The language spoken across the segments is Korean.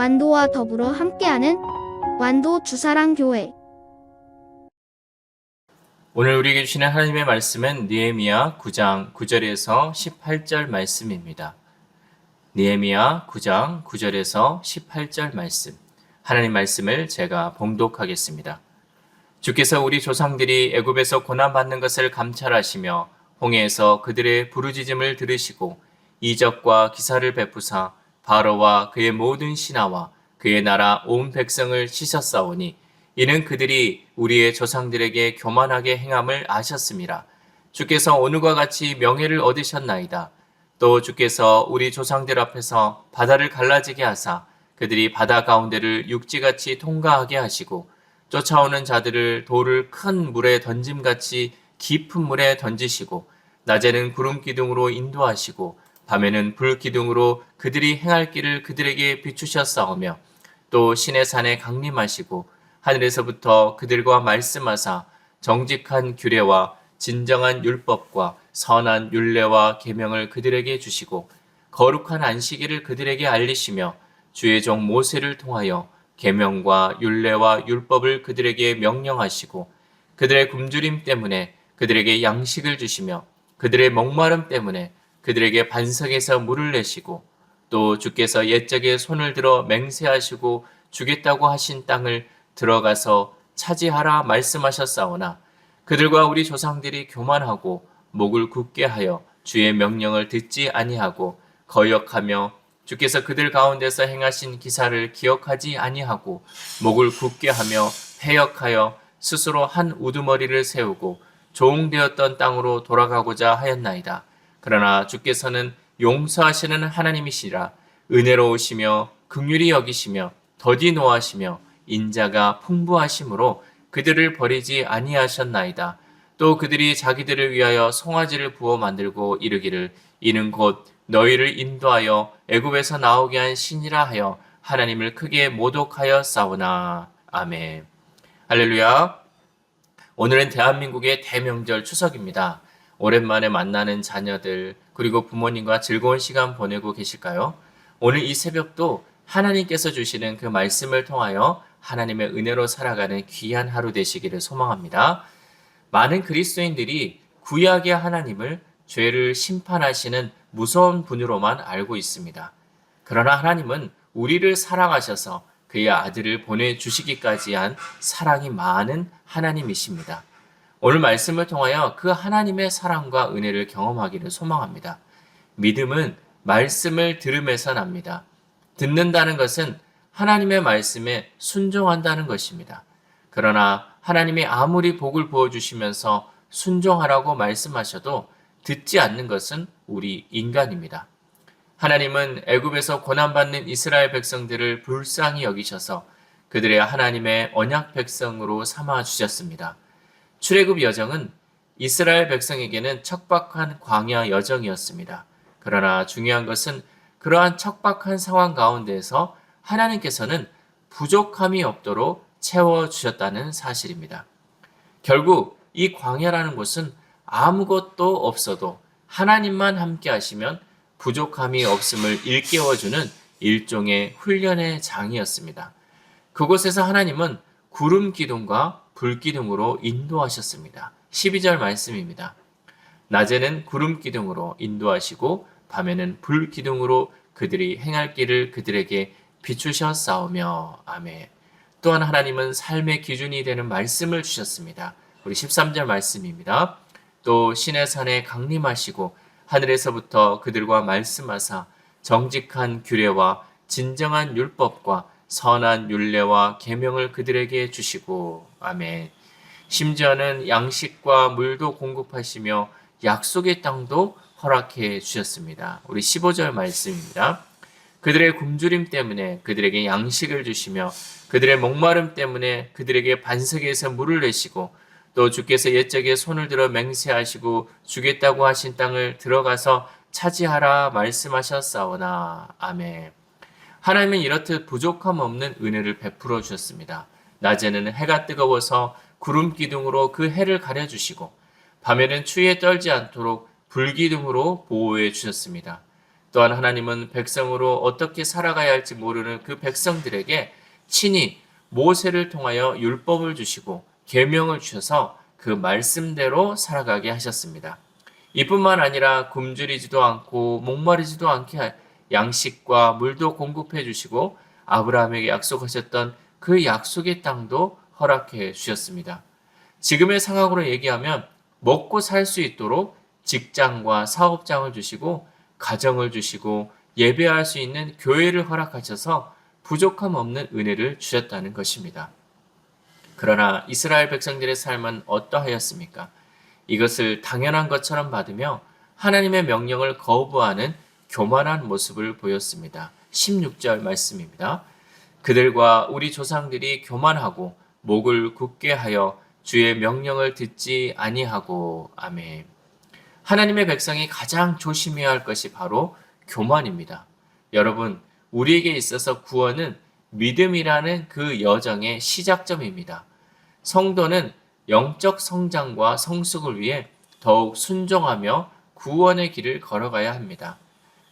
완도와 더불어 함께하는 완도 주사랑교회. 오늘 우리에게 주시는 하나님의 말씀은 느헤미야 9장 9절에서 18절 말씀입니다. 느헤미야 9장 9절에서 18절 말씀. 하나님 말씀을 제가 봉독하겠습니다. 주께서 우리 조상들이 애굽에서 고난받는 것을 감찰하시며 홍해에서 그들의 부르짖음을 들으시고 이적과 기사를 베푸사 바로와 그의 모든 신하와 그의 나라 온 백성을 치셨사오니 이는 그들이 우리의 조상들에게 교만하게 행함을 아셨음이라. 주께서 오늘과 같이 명예를 얻으셨나이다. 또 주께서 우리 조상들 앞에서 바다를 갈라지게 하사 그들이 바다 가운데를 육지같이 통과하게 하시고 쫓아오는 자들을 돌을 큰 물에 던짐같이 깊은 물에 던지시고 낮에는 구름 기둥으로 인도하시고 밤에는 불 기둥으로 그들이 행할 길을 그들에게 비추셨사오며 또 신의 산에 강림하시고 하늘에서부터 그들과 말씀하사 정직한 규례와 진정한 율법과 선한 율례와 계명을 그들에게 주시고 거룩한 안식일을 그들에게 알리시며 주의 종 모세를 통하여 계명과 율례와 율법을 그들에게 명령하시고 그들의 굶주림 때문에 그들에게 양식을 주시며 그들의 목마름 때문에 그들에게 반석에서 물을 내시고 또 주께서 옛적에 손을 들어 맹세하시고 주겠다고 하신 땅을 들어가서 차지하라 말씀하셨사오나 그들과 우리 조상들이 교만하고 목을 굳게 하여 주의 명령을 듣지 아니하고 거역하며 주께서 그들 가운데서 행하신 기사를 기억하지 아니하고 목을 굳게 하며 패역하여 스스로 한 우두머리를 세우고 종되었던 땅으로 돌아가고자 하였나이다. 그러나 주께서는 용서하시는 하나님이시라. 은혜로우시며 긍휼히 여기시며 더디 노하시며 인자가 풍부하심으로 그들을 버리지 아니하셨나이다. 또 그들이 자기들을 위하여 송아지를 부어 만들고 이르기를 이는 곧 너희를 인도하여 애굽에서 나오게 한 신이라 하여 하나님을 크게 모독하여 싸우나. 아멘. 할렐루야. 오늘은 대한민국의 대명절 추석입니다. 오랜만에 만나는 자녀들 그리고 부모님과 즐거운 시간 보내고 계실까요? 오늘 이 새벽도 하나님께서 주시는 그 말씀을 통하여 하나님의 은혜로 살아가는 귀한 하루 되시기를 소망합니다. 많은 그리스도인들이 구약의 하나님을 죄를 심판하시는 무서운 분으로만 알고 있습니다. 그러나 하나님은 우리를 사랑하셔서 그의 아들을 보내주시기까지 한 사랑이 많은 하나님이십니다. 오늘 말씀을 통하여 그 하나님의 사랑과 은혜를 경험하기를 소망합니다. 믿음은 말씀을 들음에서 납니다. 듣는다는 것은 하나님의 말씀에 순종한다는 것입니다. 그러나 하나님이 아무리 복을 부어주시면서 순종하라고 말씀하셔도 듣지 않는 것은 우리 인간입니다. 하나님은 애굽에서 고난받는 이스라엘 백성들을 불쌍히 여기셔서 그들의 하나님의 언약 백성으로 삼아 주셨습니다. 출애굽 여정은 이스라엘 백성에게는 척박한 광야 여정이었습니다. 그러나 중요한 것은 그러한 척박한 상황 가운데에서 하나님께서는 부족함이 없도록 채워주셨다는 사실입니다. 결국 이 광야라는 곳은 아무것도 없어도 하나님만 함께 하시면 부족함이 없음을 일깨워주는 일종의 훈련의 장이었습니다. 그곳에서 하나님은 구름 기둥과 불 기둥으로 인도하셨습니다. 12절 말씀입니다. 낮에는 구름 기둥으로 인도하시고 밤에는 불 기둥으로 그들이 행할 길을 그들에게 비추셨사오며. 아멘. 또한 하나님은 삶의 기준이 되는 말씀을 주셨습니다. 우리 13절 말씀입니다. 또 신의 산에 강림하시고 하늘에서부터 그들과 말씀하사 정직한 규례와 진정한 율법과 선한 율례와 계명을 그들에게 주시고. 아멘. 심지어는 양식과 물도 공급하시며 약속의 땅도 허락해 주셨습니다. 우리 15절 말씀입니다. 그들의 굶주림 때문에 그들에게 양식을 주시며 그들의 목마름 때문에 그들에게 반석에서 물을 내시고 또 주께서 옛적에 손을 들어 맹세하시고 주겠다고 하신 땅을 들어가서 차지하라 말씀하셨사오나. 아멘. 하나님은 이렇듯 부족함 없는 은혜를 베풀어 주셨습니다. 낮에는 해가 뜨거워서 구름 기둥으로 그 해를 가려주시고 밤에는 추위에 떨지 않도록 불 기둥으로 보호해 주셨습니다. 또한 하나님은 백성으로 어떻게 살아가야 할지 모르는 그 백성들에게 친히 모세를 통하여 율법을 주시고 계명을 주셔서 그 말씀대로 살아가게 하셨습니다. 이뿐만 아니라 굶주리지도 않고 목마르지도 않게 양식과 물도 공급해 주시고 아브라함에게 약속하셨던 그 약속의 땅도 허락해 주셨습니다. 지금의 상황으로 얘기하면 먹고 살 수 있도록 직장과 사업장을 주시고 가정을 주시고 예배할 수 있는 교회를 허락하셔서 부족함 없는 은혜를 주셨다는 것입니다. 그러나 이스라엘 백성들의 삶은 어떠하였습니까? 이것을 당연한 것처럼 받으며 하나님의 명령을 거부하는 교만한 모습을 보였습니다. 16절 말씀입니다. 그들과 우리 조상들이 교만하고 목을 굳게 하여 주의 명령을 듣지 아니하고. 아멘. 하나님의 백성이 가장 조심해야 할 것이 바로 교만입니다. 여러분, 우리에게 있어서 구원은 믿음이라는 그 여정의 시작점입니다. 성도는 영적 성장과 성숙을 위해 더욱 순종하며 구원의 길을 걸어가야 합니다.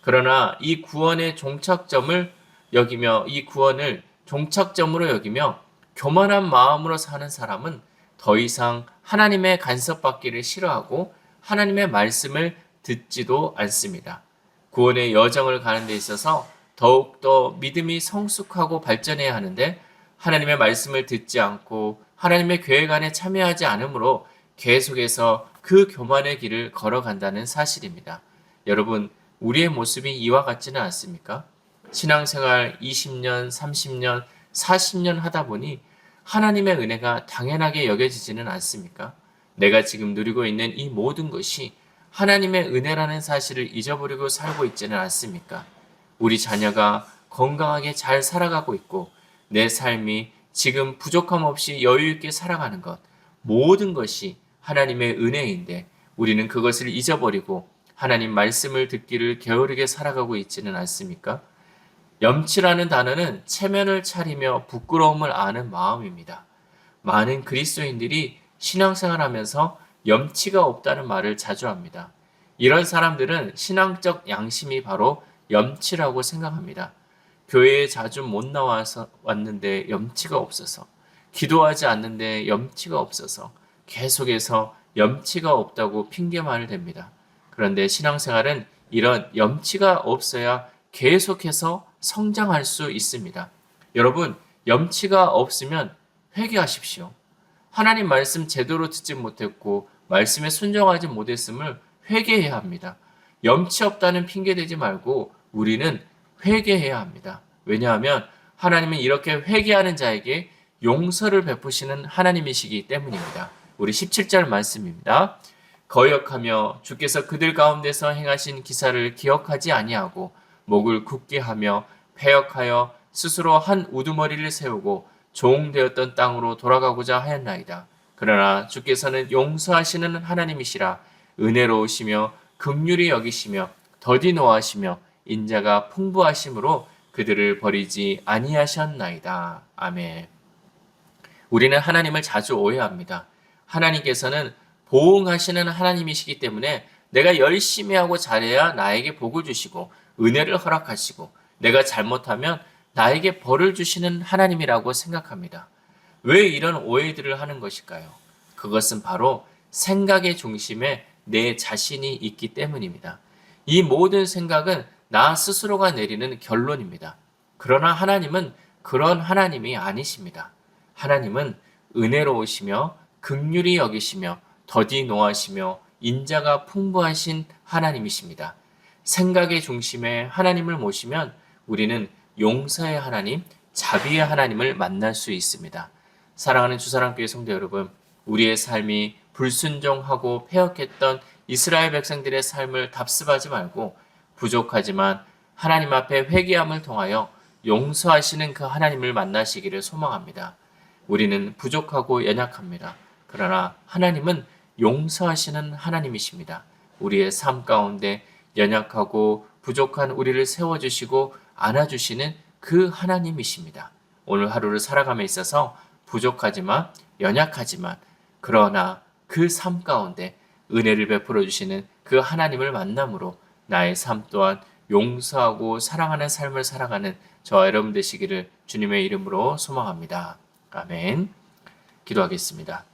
그러나 이 구원의 종착점을 여기며 이 구원을 종착점으로 여기며 교만한 마음으로 사는 사람은 더 이상 하나님의 간섭받기를 싫어하고 하나님의 말씀을 듣지도 않습니다. 구원의 여정을 가는 데 있어서 더욱더 믿음이 성숙하고 발전해야 하는데 하나님의 말씀을 듣지 않고 하나님의 계획 안에 참여하지 않으므로 계속해서 그 교만의 길을 걸어간다는 사실입니다. 여러분, 우리의 모습이 이와 같지는 않습니까? 신앙생활 20년, 30년, 40년 하다 보니 하나님의 은혜가 당연하게 여겨지지는 않습니까? 내가 지금 누리고 있는 이 모든 것이 하나님의 은혜라는 사실을 잊어버리고 살고 있지는 않습니까? 우리 자녀가 건강하게 잘 살아가고 있고 내 삶이 지금 부족함 없이 여유 있게 살아가는 것, 모든 것이 하나님의 은혜인데 우리는 그것을 잊어버리고 하나님 말씀을 듣기를 게으르게 살아가고 있지는 않습니까? 염치라는 단어는 체면을 차리며 부끄러움을 아는 마음입니다. 많은 그리스도인들이 신앙생활하면서 염치가 없다는 말을 자주 합니다. 이런 사람들은 신앙적 양심이 바로 염치라고 생각합니다. 교회에 자주 못 나와서 왔는데 염치가 없어서, 기도하지 않는데 염치가 없어서 계속해서 염치가 없다고 핑계만을 댑니다. 그런데 신앙생활은 이런 염치가 없어야 계속해서 성장할 수 있습니다. 여러분, 염치가 없으면 회개하십시오. 하나님 말씀 제대로 듣지 못했고 말씀에 순종하지 못했음을 회개해야 합니다. 염치 없다는 핑계 대지 말고 우리는 회개해야 합니다. 왜냐하면 하나님은 이렇게 회개하는 자에게 용서를 베푸시는 하나님이시기 때문입니다. 우리 17절 말씀입니다. 거역하며 주께서 그들 가운데서 행하신 기사를 기억하지 아니하고 목을 굳게 하며 패역하여 스스로 한 우두머리를 세우고 종되었던 땅으로 돌아가고자 하였나이다. 그러나 주께서는 용서하시는 하나님이시라 은혜로우시며 긍휼히 여기시며 더디 노하시며 인자가 풍부하심으로 그들을 버리지 아니하셨나이다. 아멘. 우리는 하나님을 자주 오해합니다. 하나님께서는 보응하시는 하나님이시기 때문에 내가 열심히 하고 잘해야 나에게 복을 주시고 은혜를 허락하시고 내가 잘못하면 나에게 벌을 주시는 하나님이라고 생각합니다. 왜 이런 오해들을 하는 것일까요? 그것은 바로 생각의 중심에 내 자신이 있기 때문입니다. 이 모든 생각은 나 스스로가 내리는 결론입니다. 그러나 하나님은 그런 하나님이 아니십니다. 하나님은 은혜로우시며 긍휼히 여기시며 더디 노하시며 인자가 풍부하신 하나님이십니다. 생각의 중심에 하나님을 모시면 우리는 용서의 하나님, 자비의 하나님을 만날 수 있습니다. 사랑하는 주사랑교회 성도 여러분, 우리의 삶이 불순종하고 패역했던 이스라엘 백성들의 삶을 답습하지 말고 부족하지만 하나님 앞에 회개함을 통하여 용서하시는 그 하나님을 만나시기를 소망합니다. 우리는 부족하고 연약합니다. 그러나 하나님은 용서하시는 하나님이십니다. 우리의 삶 가운데 연약하고 부족한 우리를 세워주시고 안아주시는 그 하나님이십니다. 오늘 하루를 살아감에 있어서 부족하지만 연약하지만 그러나 그 삶 가운데 은혜를 베풀어 주시는 그 하나님을 만남으로 나의 삶 또한 용서하고 사랑하는 삶을 살아가는 저와 여러분 되시기를 주님의 이름으로 소망합니다. 아멘. 기도하겠습니다.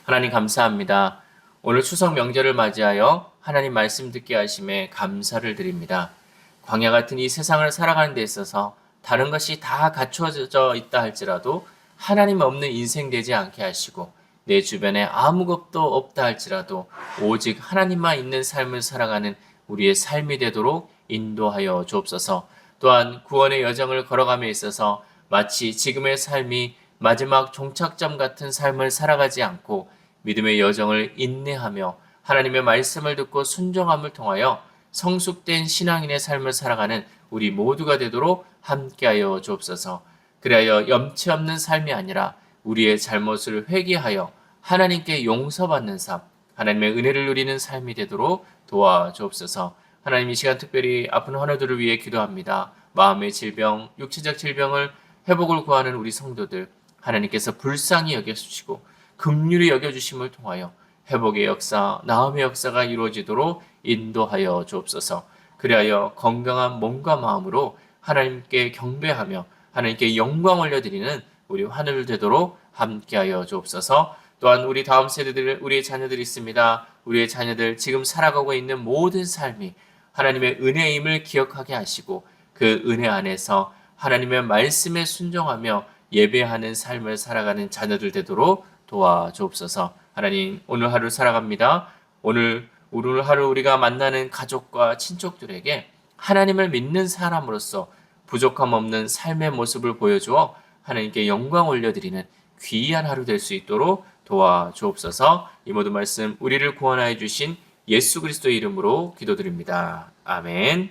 하나님 감사합니다. 오늘 추석 명절을 맞이하여 하나님 말씀 듣게 하심에 감사를 드립니다. 광야 같은 이 세상을 살아가는 데 있어서 다른 것이 다 갖춰져 있다 할지라도 하나님 없는 인생 되지 않게 하시고 내 주변에 아무것도 없다 할지라도 오직 하나님만 있는 삶을 살아가는 우리의 삶이 되도록 인도하여 주옵소서. 또한 구원의 여정을 걸어감에 있어서 마치 지금의 삶이 마지막 종착점 같은 삶을 살아가지 않고 믿음의 여정을 인내하며 하나님의 말씀을 듣고 순종함을 통하여 성숙된 신앙인의 삶을 살아가는 우리 모두가 되도록 함께하여 주옵소서. 그리하여 염치 없는 삶이 아니라 우리의 잘못을 회개하여 하나님께 용서받는 삶, 하나님의 은혜를 누리는 삶이 되도록 도와주옵소서. 하나님 이 시간 특별히 아픈 환우들을 위해 기도합니다. 마음의 질병, 육체적 질병을 회복을 구하는 우리 성도들 하나님께서 불쌍히 여겨주시고 긍휼히 여겨주심을 통하여 회복의 역사, 나음의 역사가 이루어지도록 인도하여 주옵소서. 그리하여 건강한 몸과 마음으로 하나님께 경배하며 하나님께 영광 올려드리는 우리 하늘 되도록 함께하여 주옵소서. 또한 우리 다음 세대들, 우리의 자녀들이 있습니다. 우리의 자녀들 지금 살아가고 있는 모든 삶이 하나님의 은혜임을 기억하게 하시고 그 은혜 안에서 하나님의 말씀에 순종하며 예배하는 삶을 살아가는 자녀들 되도록 도와주옵소서. 하나님 오늘 하루 살아갑니다. 오늘 하루 우리가 만나는 가족과 친족들에게 하나님을 믿는 사람으로서 부족함 없는 삶의 모습을 보여주어 하나님께 영광 올려드리는 귀한 하루 될 수 있도록 도와주옵소서. 이 모든 말씀 우리를 구원하여 주신 예수 그리스도의 이름으로 기도드립니다. 아멘.